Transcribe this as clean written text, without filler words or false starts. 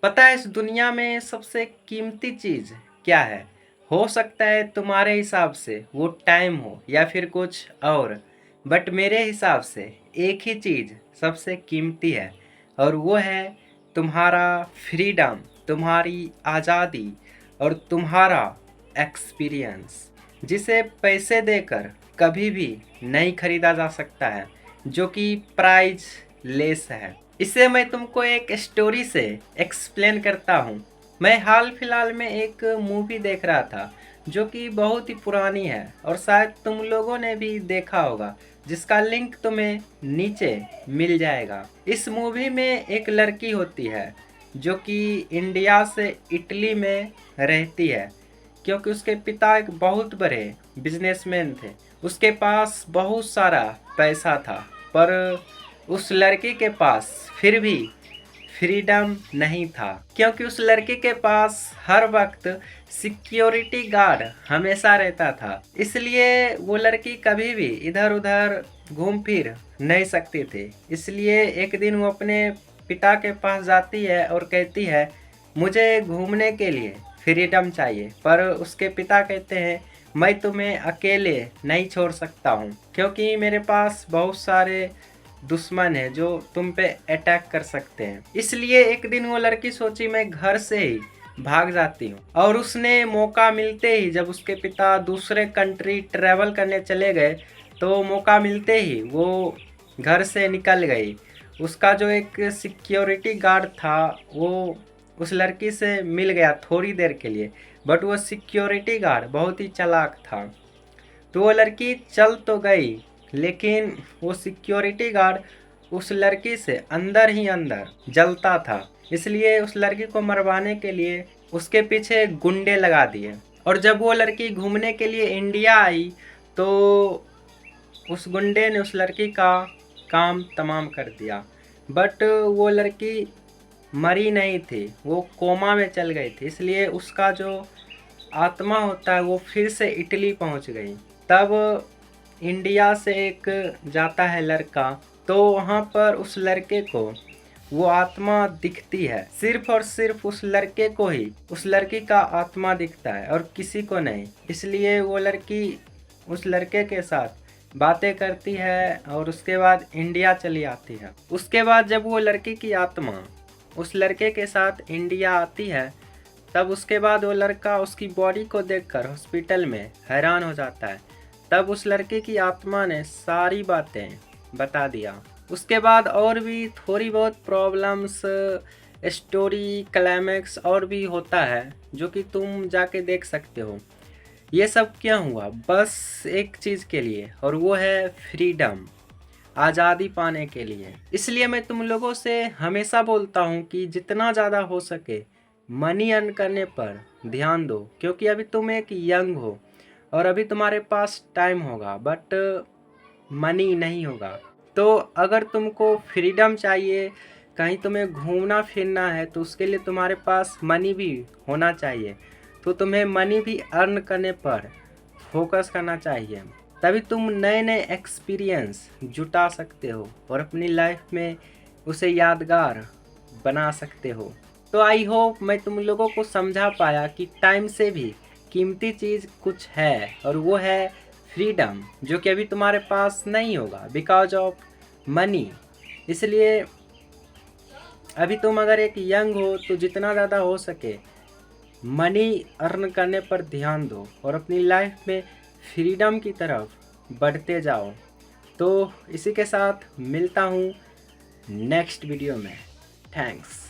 पता है इस दुनिया में सबसे कीमती चीज़ क्या है? हो सकता है तुम्हारे हिसाब से वो टाइम हो या फिर कुछ और, बट मेरे हिसाब से एक ही चीज़ सबसे कीमती है और वो है तुम्हारा फ्रीडम, तुम्हारी आज़ादी और तुम्हारा एक्सपीरियंस, जिसे पैसे देकर कभी भी नहीं खरीदा जा सकता है, जो कि प्राइस लेस है। इसे मैं तुमको एक स्टोरी से एक्सप्लेन करता हूँ। मैं हाल फिलहाल में एक मूवी देख रहा था जो कि बहुत ही पुरानी है और शायद तुम लोगों ने भी देखा होगा, जिसका लिंक तुम्हें नीचे मिल जाएगा। इस मूवी में एक लड़की होती है जो कि इंडिया से इटली में रहती है, क्योंकि उसके पिता एक बहुत बड़े बिजनेसमैन थे। उसके पास बहुत सारा पैसा था, पर उस लड़की के पास फिर भी फ्रीडम नहीं था, क्योंकि उस लड़के के पास हर वक्त सिक्योरिटी गार्ड हमेशा रहता था। इसलिए वो लड़की कभी भी इधर उधर घूम फिर नहीं सकती थी। इसलिए एक दिन वो अपने पिता के पास जाती है और कहती है, मुझे घूमने के लिए फ्रीडम चाहिए। पर उसके पिता कहते हैं, मैं तुम्हें अकेले नहीं छोड़ सकता हूँ, क्योंकि मेरे पास बहुत सारे दुश्मन है जो तुम पे अटैक कर सकते हैं। इसलिए एक दिन वो लड़की सोची, मैं घर से ही भाग जाती हूँ। और उसने मौका मिलते ही, जब उसके पिता दूसरे कंट्री ट्रैवल करने चले गए, तो मौका मिलते ही वो घर से निकल गई। उसका जो एक सिक्योरिटी गार्ड था वो उस लड़की से मिल गया थोड़ी देर के लिए, बट वो सिक्योरिटी गार्ड बहुत ही चालाक था। तो वो लड़की चल तो गई, लेकिन वो सिक्योरिटी गार्ड उस लड़की से अंदर ही अंदर जलता था। इसलिए उस लड़की को मरवाने के लिए उसके पीछे गुंडे लगा दिए। और जब वो लड़की घूमने के लिए इंडिया आई, तो उस गुंडे ने उस लड़की का काम तमाम कर दिया। बट वो लड़की मरी नहीं थी, वो कोमा में चल गई थी। इसलिए उसका जो आत्मा होता है वो फिर से इटली पहुंच गई। तब इंडिया से एक जाता है लड़का, तो वहाँ पर उस लड़के को वो आत्मा दिखती है। सिर्फ और सिर्फ उस लड़के को ही उस लड़की का आत्मा दिखता है और किसी को नहीं। इसलिए वो लड़की उस लड़के के साथ बातें करती है और उसके बाद इंडिया चली आती है। उसके बाद जब वो लड़की की आत्मा उस लड़के के साथ इंडिया आती है, तब उसके बाद वो लड़का उसकी बॉडी को देखकर हॉस्पिटल में हैरान हो जाता है। तब उस लड़के की आत्मा ने सारी बातें बता दिया। उसके बाद और भी थोड़ी बहुत प्रॉब्लम्स, स्टोरी क्लाइमैक्स और भी होता है, जो कि तुम जाके देख सकते हो। ये सब क्या हुआ? बस एक चीज़ के लिए, और वो है फ्रीडम, आज़ादी पाने के लिए। इसलिए मैं तुम लोगों से हमेशा बोलता हूँ कि जितना ज़्यादा हो सके मनी अर्न करने पर ध्यान दो, क्योंकि अभी तुम एक यंग हो और अभी तुम्हारे पास टाइम होगा, बट मनी नहीं होगा। तो अगर तुमको फ्रीडम चाहिए, कहीं तुम्हें घूमना फिरना है, तो उसके लिए तुम्हारे पास मनी भी होना चाहिए। तो तुम्हें मनी भी अर्न करने पर फोकस करना चाहिए, तभी तुम नए नए एक्सपीरियंस जुटा सकते हो और अपनी लाइफ में उसे यादगार बना सकते हो। तो आई होप मैं तुम लोगों को समझा पाया कि टाइम से भी कीमती चीज़ कुछ है, और वो है फ्रीडम, जो कि अभी तुम्हारे पास नहीं होगा बिकॉज ऑफ मनी। इसलिए अभी तुम अगर एक यंग हो तो जितना ज़्यादा हो सके मनी अर्न करने पर ध्यान दो और अपनी लाइफ में फ्रीडम की तरफ बढ़ते जाओ। तो इसी के साथ मिलता हूँ नेक्स्ट वीडियो में। थैंक्स।